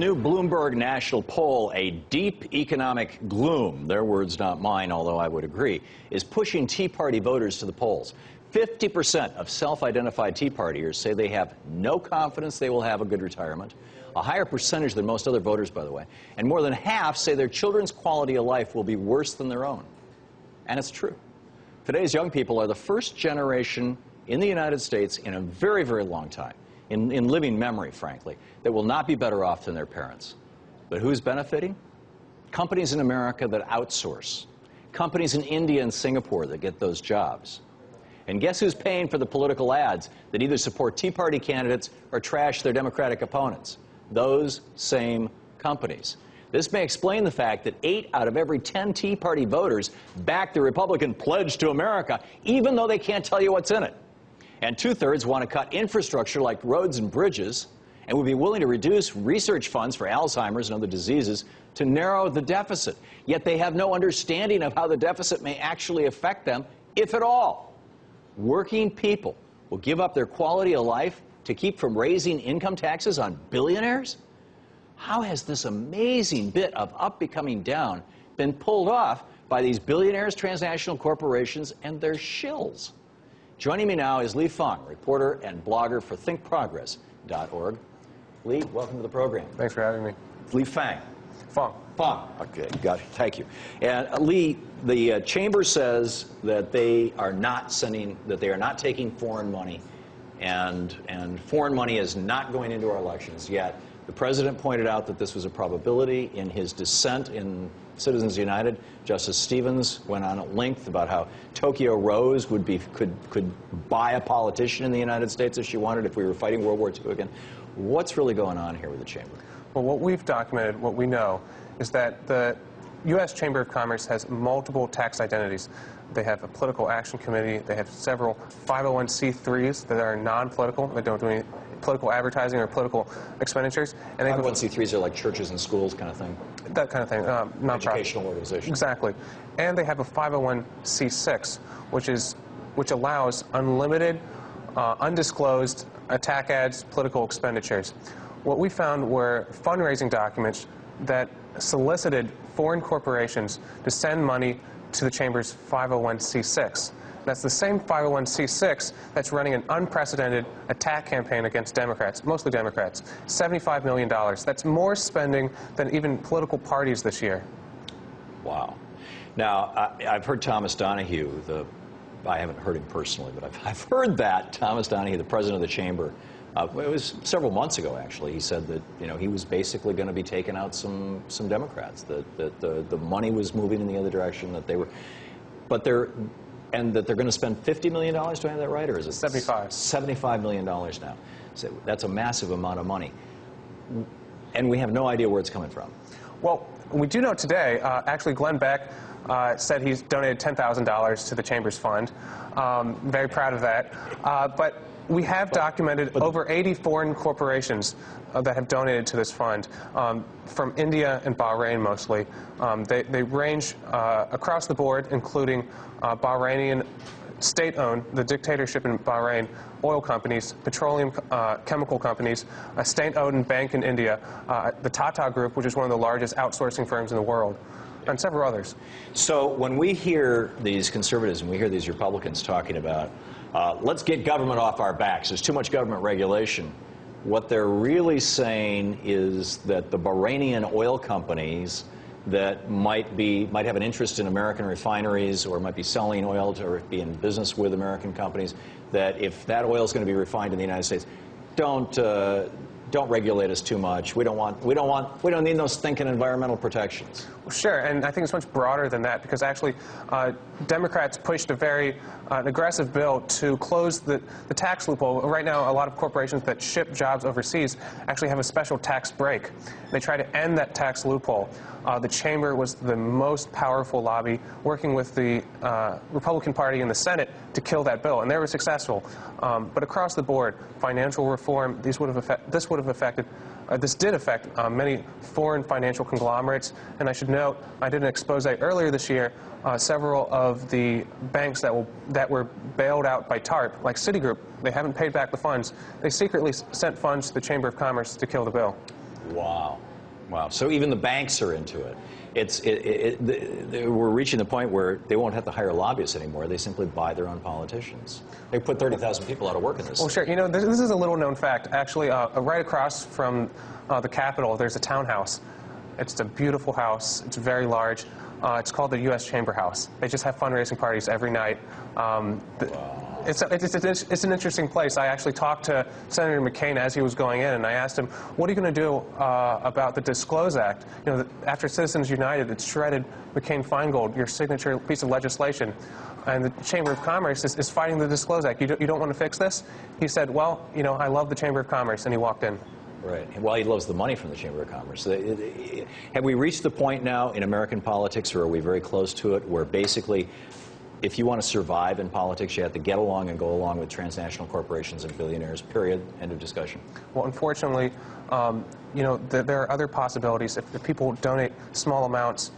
New Bloomberg national poll, a deep economic gloom, their words not mine, although I would agree, is pushing Tea Party voters to the polls. 50% of self-identified Tea Partiers say they have no confidence they will have a good retirement, a higher percentage than most other voters, by the way, and more than half say their children's quality of life will be worse than their own. And it's true. Today's young people are the first generation in the United States in a very, very long time, in living memory, frankly, that will not be better off than their parents. But who's benefiting? Companies in America that outsource. Companies in India and Singapore that get those jobs. And guess who's paying for the political ads that either support Tea Party candidates or trash their Democratic opponents? Those same companies. This may explain the fact that 8 out of every 10 Tea Party voters back the Republican pledge to America, even though they can't tell you what's in it. And 2/3 want to cut infrastructure like roads and bridges, and would be willing to reduce research funds for Alzheimer's and other diseases to narrow the deficit. Yet they have no understanding of how the deficit may actually affect them, if at all. Working people will give up their quality of life to keep from raising income taxes on billionaires? How has this amazing bit of up becoming down been pulled off by these billionaires, transnational corporations, and their shills? Joining me now is Lee Fang, reporter and blogger for thinkprogress.org. Lee, welcome to the program. Thanks for having me. Lee Fang. Fang. Fang. Okay, got it. Thank you. And Lee, the chamber says that they are not taking foreign money, and foreign money is not going into our elections. Yet the president pointed out that this was a probability in his dissent in Citizens United. Justice Stevens went on at length about how Tokyo Rose could buy a politician in the United States if she wanted, if we were fighting World War II again. What's really going on here with the chamber? Well, what we've documented, what we know, is that the U.S. Chamber of Commerce has multiple tax identities. They have a political action committee. They have several 501c3s that are non-political, that don't do any political advertising or political expenditures. And 501c3s are like churches and schools kind of thing? That kind of thing. Non-profit. Educational organizations. Exactly. And they have a 501c6, which allows unlimited, undisclosed attack ads, political expenditures. What we found were fundraising documents that solicited foreign corporations to send money to the Chamber's 501c6. That's the same 501c6 that's running an unprecedented attack campaign against Democrats, mostly Democrats. $75 million. That's more spending than even political parties this year. Wow. Now, I've heard Thomas Donahue, I haven't heard him personally, but I've heard that Thomas Donahue, the president of the chamber, it was several months ago, actually. He said that he was basically going to be taking out some Democrats. That the money was moving in the other direction. That they were, and that they're going to spend $50 million. Do I have that right, or is it 75? $75 million now. So that's a massive amount of money, and we have no idea where it's coming from. Well, we do know today. Actually, Glenn Beck said he's donated $10,000 to the Chamber's fund. Very proud of that. But we have documented over 80 foreign corporations that have donated to this fund, from India and Bahrain mostly. They range across the board, including Bahrainian state-owned, the dictatorship in Bahrain, oil companies, petroleum chemical companies, a state-owned bank in India, the Tata Group, which is one of the largest outsourcing firms in the world, and several others. So when we hear these conservatives and we hear these Republicans talking about, let's get government off our backs, there's too much government regulation, what they're really saying is that the Bahrainian oil companies that might have an interest in American refineries or might be selling oil to, or be in business with American companies, that if that oil is going to be refined in the United States, don't regulate us too much. We don't need those stinking environmental protections. Well, sure, and I think it's much broader than that, because actually Democrats pushed a very aggressive bill to close the tax loophole. Right now, a lot of corporations that ship jobs overseas actually have a special tax break. They try to end that tax loophole. The chamber was the most powerful lobby, working with the Republican Party in the Senate to kill that bill, and they were successful. But across the board, financial reform, this did affect many foreign financial conglomerates. And I should note, I did an expose earlier this year. Several of the banks that were bailed out by TARP, like Citigroup, they haven't paid back the funds. They secretly sent funds to the Chamber of Commerce to kill the bill. Wow. Wow. So even the banks are into it. We're reaching the point where they won't have to hire lobbyists anymore. They simply buy their own politicians. They put 30,000 people out of work in this. Well, sure. You know, this is a little-known fact. Actually, right across from the Capitol, there's a townhouse. It's a beautiful house. It's very large. It's called the U.S. Chamber House. They just have fundraising parties every night. Wow. It's an interesting place. I actually talked to Senator McCain as he was going in, and I asked him, what are you going to do about the Disclose Act? You know, after Citizens United, it shredded McCain-Feingold, your signature piece of legislation, and the Chamber of Commerce is fighting the Disclose Act. You don't want to fix this? He said, well, you know, I love the Chamber of Commerce, and he walked in. Right. Well, he loves the money from the Chamber of Commerce. Have we reached the point now in American politics, or are we very close to it, where basically if you want to survive in politics, you have to get along and go along with transnational corporations and billionaires, period, end of discussion? Well, unfortunately, you know, there are other possibilities. If people donate small amounts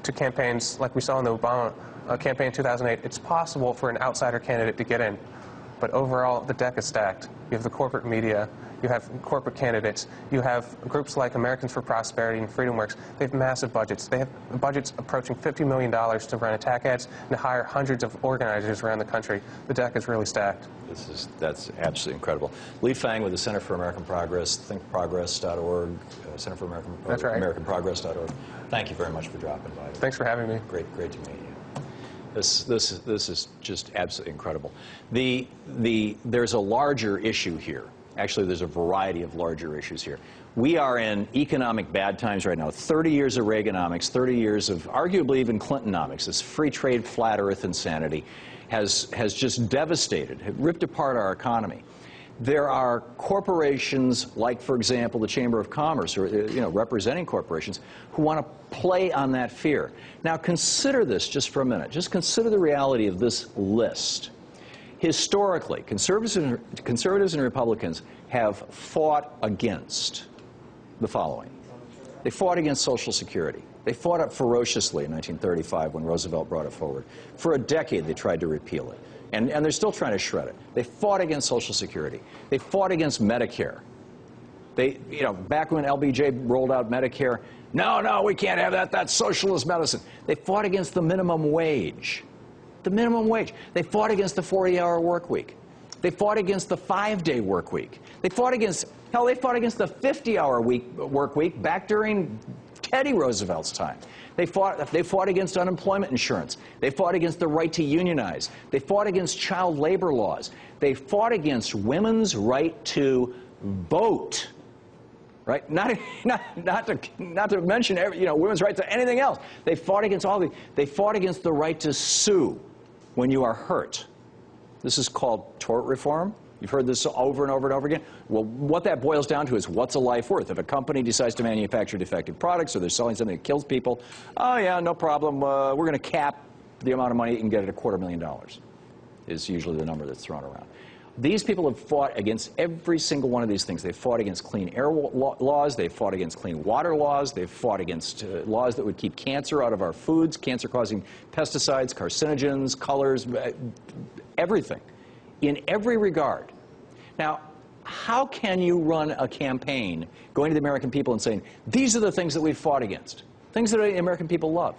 to campaigns, like we saw in the Obama campaign in 2008, it's possible for an outsider candidate to get in. But overall, the deck is stacked. You have the corporate media, you have corporate candidates, you have groups like Americans for Prosperity and FreedomWorks. They have massive budgets. They have budgets approaching $50 million to run attack ads and to hire hundreds of organizers around the country. The deck is really stacked. That's absolutely incredible. Lee Fang with the Center for American Progress, thinkprogress.org, Center for AmericanProgress.org. Thank you very much for dropping by. Thanks for having me. Great to meet you. This is just absolutely incredible. There's a larger issue here. Actually, there's a variety of larger issues here. We are in economic bad times right now. 30 years of Reaganomics, 30 years of arguably even Clintonomics, this free trade, flat earth insanity has just devastated, ripped apart our economy. There are corporations like, for example, the Chamber of Commerce, or representing corporations, who want to play on that fear. Now, consider this just for a minute. Just consider the reality of this list. Historically, conservatives and Republicans have fought against the following. They fought against Social Security. They fought it ferociously in 1935 when Roosevelt brought it forward. For a decade, they tried to repeal it. And they're still trying to shred it. They fought against Social Security. They fought against Medicare. They, back when LBJ rolled out Medicare, no, we can't have that. That's socialist medicine. They fought against the minimum wage. The minimum wage. They fought against the 40-hour work week. They fought against the 5-day work week. They fought against the 50-hour work week back during Teddy Roosevelt's time. They fought against unemployment insurance. They fought against the right to unionize. They fought against child labor laws. They fought against women's right to vote. Right? Not to mention women's right to anything else. They fought against all the. They fought against the right to sue when you are hurt. This is called tort reform. You've heard this over and over and over again. Well, what that boils down to is, what's a life worth? If a company decides to manufacture defective products, or they're selling something that kills people, oh yeah, no problem. We're going to cap the amount of money you can get at $250,000. Is usually the number that's thrown around. These people have fought against every single one of these things. They've fought against clean air laws. They've fought against clean water laws. They've fought against laws that would keep cancer out of our foods, cancer-causing pesticides, carcinogens, colors, everything, in every regard. Now, how can you run a campaign going to the American people and saying, these are the things that we've fought against, things that the American people love?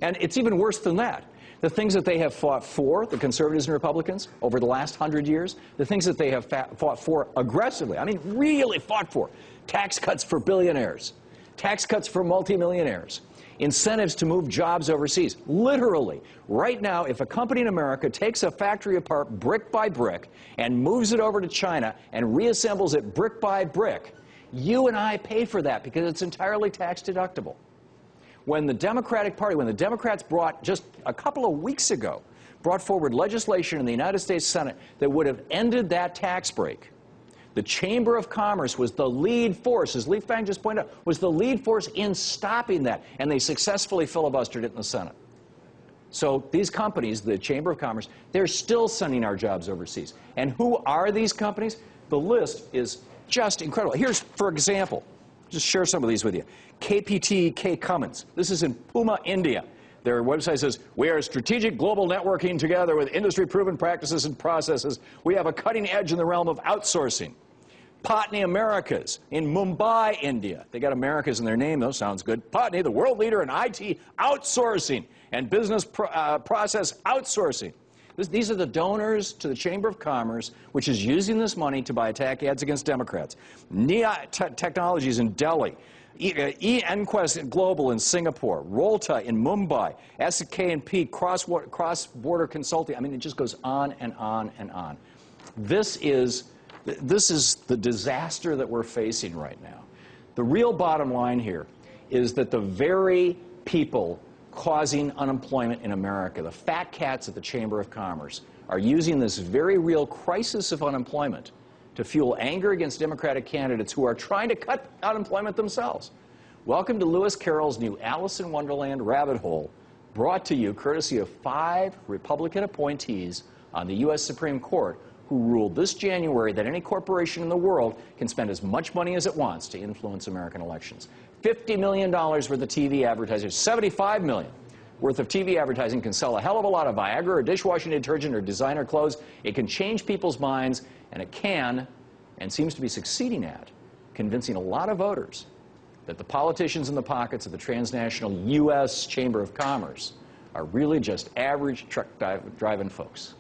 And it's even worse than that. The things that they have fought for, the conservatives and Republicans, over the last 100 years, the things that they have fought for aggressively, I mean really fought for, tax cuts for billionaires, tax cuts for multimillionaires, incentives to move jobs overseas. Literally, right now, if a company in America takes a factory apart brick by brick and moves it over to China and reassembles it brick by brick, you and I pay for that because it's entirely tax deductible. When the Democratic Party, when the Democrats brought, just a couple of weeks ago, brought forward legislation in the United States Senate that would have ended that tax break, the Chamber of Commerce was the lead force, as Lee Fang just pointed out, was the lead force in stopping that, and they successfully filibustered it in the Senate. So these companies, the Chamber of Commerce, they're still sending our jobs overseas. And who are these companies? The list is just incredible. Here's, for example, just share some of these with you. KPT K. Cummins. This is in Pune, India. Their website says, we are strategic global networking together with industry-proven practices and processes. We have a cutting edge in the realm of outsourcing. Patni Americas in Mumbai, India. They got Americas in their name, though. Sounds good. Patni, the world leader in IT outsourcing and business process outsourcing. These are the donors to the Chamber of Commerce, which is using this money to buy attack ads against Democrats. Nia Technologies in Delhi. EnQuest Global in Singapore, Rolta in Mumbai, SK&P cross-border consulting. I mean, it just goes on and on and on. This is the disaster that we're facing right now. The real bottom line here is that the very people causing unemployment in America, the fat cats at the Chamber of Commerce, are using this very real crisis of unemployment to fuel anger against Democratic candidates who are trying to cut unemployment themselves. Welcome to Lewis Carroll's new Alice in Wonderland rabbit hole, brought to you courtesy of 5 Republican appointees on the U.S. Supreme Court who ruled this January that any corporation in the world can spend as much money as it wants to influence American elections. $50 million worth of TV advertising, $75 million worth of TV advertising can sell a hell of a lot of Viagra or dishwashing detergent or designer clothes. It can change people's minds, and it can, and seems to be succeeding at, convincing a lot of voters that the politicians in the pockets of the transnational U.S. Chamber of Commerce are really just average truck driving folks.